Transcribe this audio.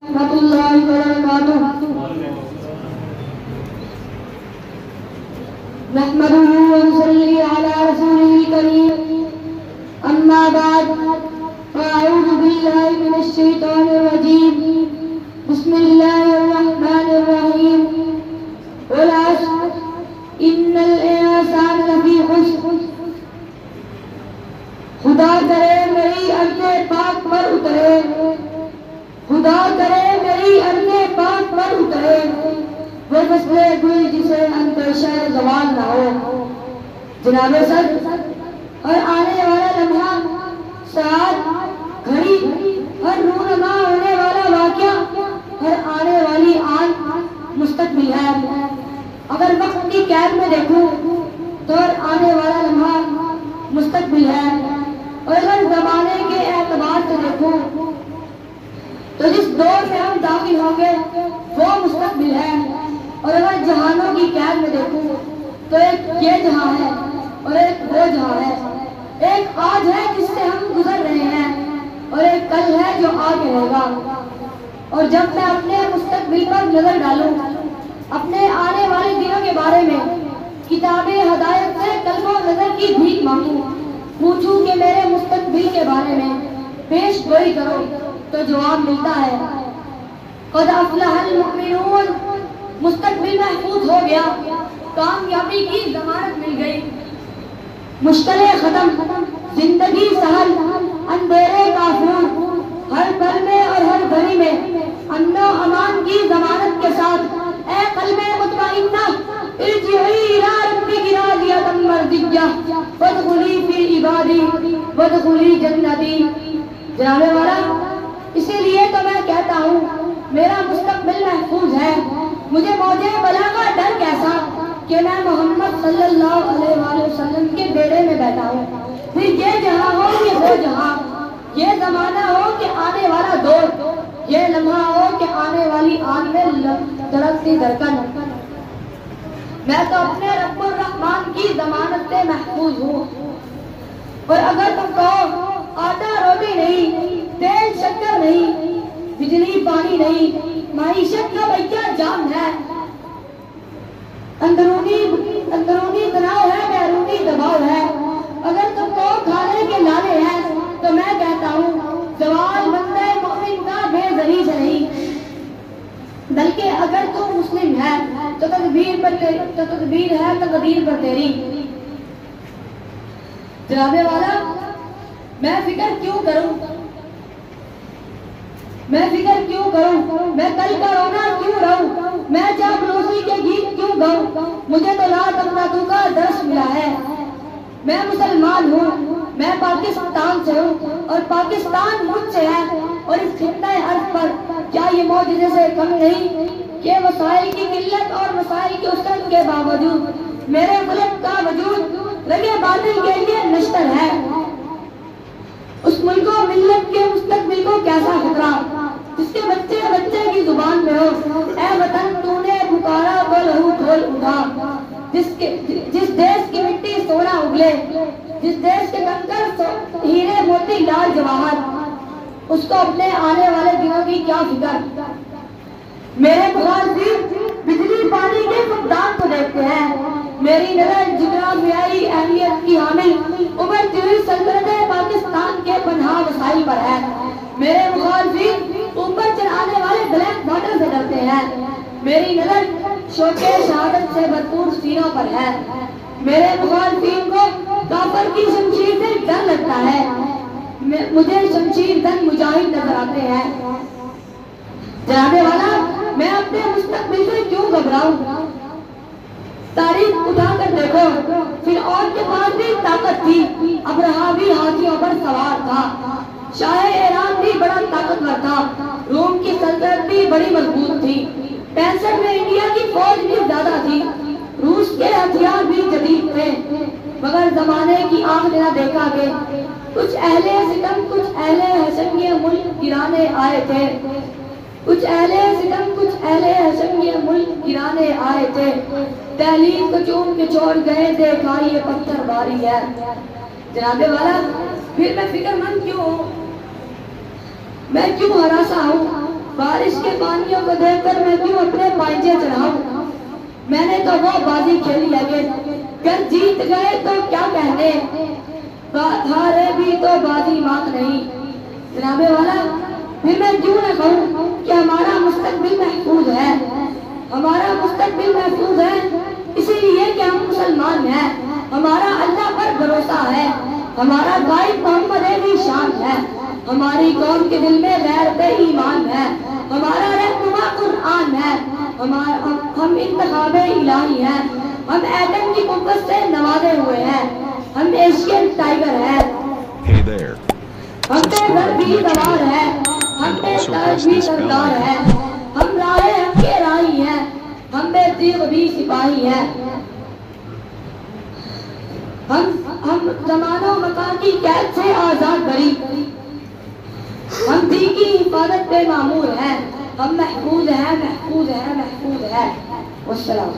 रहमतुल्लाहि व बरकातुहू। नहमदुहू व नसल्ली अला रसूलिल करीम। अम्मा बाद फ़अऊज़ु बिल्लाहि मिनश शैतानिर रजीम। बिस्मिल्लाहिर रहमानिर रहीम। वल अस्र इन्नल इंसान लफ़ी खुस्र। खुदा करे मेरी अर्ज़े पाक पर उतरे, खुदा करे मेरी अर्ज़े पाक पर उतरे, वो फसले गुल जिसे अंदेशा ज़वाल ना हो। जनाबे सर और आने वाला लम्हा, साथ घड़ी, हर रूनमा होने वाला वाक़या, हर आने वाली आन मुस्तक़बिल है। अगर वक्त की कैद में देखूं तो हर आने वाला लम्हा मुस्तक़बिल है, और अगर ज़माने के एतबार से देखूं तो जिस दौर में हम दाखिल होंगे वो मुस्तक़बिल है। और अगर जहानों की कैद में देखूं तो एक ये जहां है और एक वो जहां है। एक आज है जिससे हम गुजर रहे हैं, और एक कल है जो आगे होगा। और जब मैं अपने मुस्तक़बिल पर नजर डालूं, अपने आने वाले दिनों के बारे में किताबे हदायत से कल्बो नजर की भीख मांगूं, पूछूं कि मेरे मुस्तक़बिल के बारे में पेश गोई करो, तो जवाब मिलता है क़द अफ़लहल मुमिनून। मुस्तक़बिल महफूज हो गया, कामयाबी की ज़मानत मिल गई। मुश्किलें खत्म, जिंदगी सहल, अंधेरे काफूर, हर पल में और हर घड़ी में अमनो अमान की ज़मानत के साथ ए क़ल्बे मुतमइन्ना इरजिई इला रब्बिकी राज़ियतम मर्ज़िय्या वदख़ुली फ़ी इबादी वदख़ुली जन्नती। जाने वाला, इसीलिए तो मैं कहता हूँ मेरा मुस्तक़बिल महफूज है। मुझे मौजे बला का डर कैसा कि मैं मोहम्मद सल्लल्लाहु अलैहि वसल्लम के बेड़े में बैठा हूँ। फिर ये जहाँ हो कि वो जहाँ, ये ज़माना हो कि आने वाला दौर, ये लम्हा हो कि आने वाली आन में धड़कती धड़कन, मैं तो अपने रब्बुर रहमान की ज़मानत से महफूज हूँ। और अगर तुम कहो आटा रोटी नहीं, तेल शक्कर नहीं, बिजली पानी नहीं, माईशत का भैया जाम है, अंदरूनी तनाव है, बैरूनी दबाव है, अगर तुमको खाने के लाले हैं, तो मैं कहता हूँ जवाल बंदे मोमिन का बेज़री से नहीं, बल्कि अगर तू मुस्लिम है तो तकदीर है तकदीर पर तेरी। जनाबे वाला, मैं फिक्र क्यों करूं, मैं फिक्र क्यों करूं, मैं कल का रोना क्यों रहूं, मैं चापलूसी के गीत क्यों गाऊं, मुझे तो ला तमन्ना का दर्श मिला है। मैं मुसलमान हूँ, मैं पाकिस्तान से हूँ, और पाकिस्तान मुझसे है। और इस खित्ते अर्ज़ पर क्या ये मौजूदे से कम नहीं कि वसाइल की किल्लत और वसाइल की उसरत के बावजूद मेरे मुल्क का वजूद रगे बातिल के लिए नश्तर है। उस मुल्क को मिल्लत के मुस्तक़बिल को कैसा खतरा, जिसके बच्चे बच्चे की जुबान में हो ए वतन तूने पुकारा तो लहू खोल उठा। जिस देश की मिट्टी सोना उगले, जिस देश के कंकर हीरे मोती लाल जवाहर, उसको अपने आने वाले दिनों की क्या फिक्र। मेरे मुखालिफ बिजली पानी के फुकदान को देखते हैं, मेरी नजर जुग्राफियाई अहमियत की हामिल उभरती हुई सल्तनत पाकिस्तान के पनाह वसाइल पर है। मेरे मुखालिफ ऊपर चढ़ाने वाले ब्लैक वाटर से डरते हैं, मेरी नजर शोके शहादत से भरपूर सीनों पर है। मेरे मुखालिफिन को काफर की शमशीर से डर लगता है, मुझे शमशीर धन मुजाहिद नजर आते हैं। जनाबे वाला, मैं अपने मुस्तक़बिल से क्यों घबराऊं, तारीख उठाकर देखो, फिर और के पास भी ताकत थी, अब्रहा भी हाथियों पर सवार था, शाह ईरान भी बड़ा ताकतवर था, रोम की सल्तनत भी बड़ी मजबूत थी, 65 में इंडिया की फौज भी ज्यादा थी, रूस के हथियार भी जदीद थे। मगर जमाने की आंख ने देखा कि कुछ अहले सितम कुछ अहले हसन ये मुल्क गिराने आए थे, कुछ अहले सितम कुछ अहले हसन ये मुल्क गिराने आए थे, दहलीज को चूम के छोड़ गए, देखा ये पत्थरबारी है। जनाबे वाला, फिर मैं फिक्रमंद क्यों हूँ, मैं क्यों हरासा हूँ, बारिश के पानियों को देखकर मैं क्यों अपने पांजे चढ़ाऊं। मैंने तो वो बाजी खेली है अगर जीत गए तो क्या कहने, हारे भी तो बाजी मात नहीं। जनाबे वाला फिर मैं क्यों न कहूं कि हमारा मुस्तकबिल महफूज है, हमारा मुस्तकबिल महफूज है इसीलिए कि हम मुसलमान हैं, हमारा अल्लाह पर भरोसा है, हमारा गाइड मोहम्मद की शान है, हमारी कौम के दिल में गैर पे ईमान है, हमारा रहनुमा कुरान है, हम इंतखाबे इलाही हैं, हम एटम की कुव्वत से नवाजे हुए हैं, हम एशियन टाइगर हैं। Hey there. हम पे घर भी सवार है, हम पे ताज भी सरदार है, हम राहे हम के राही हैं, हम पे तीर भी सिपाही हैं। हम जमानो मकान की कैद से आजाद बरी, हम दी की हिफाजत पे मामूर हैं, हम महफूज हैं महफूज हैं महफूज हैं। वस्सलाम।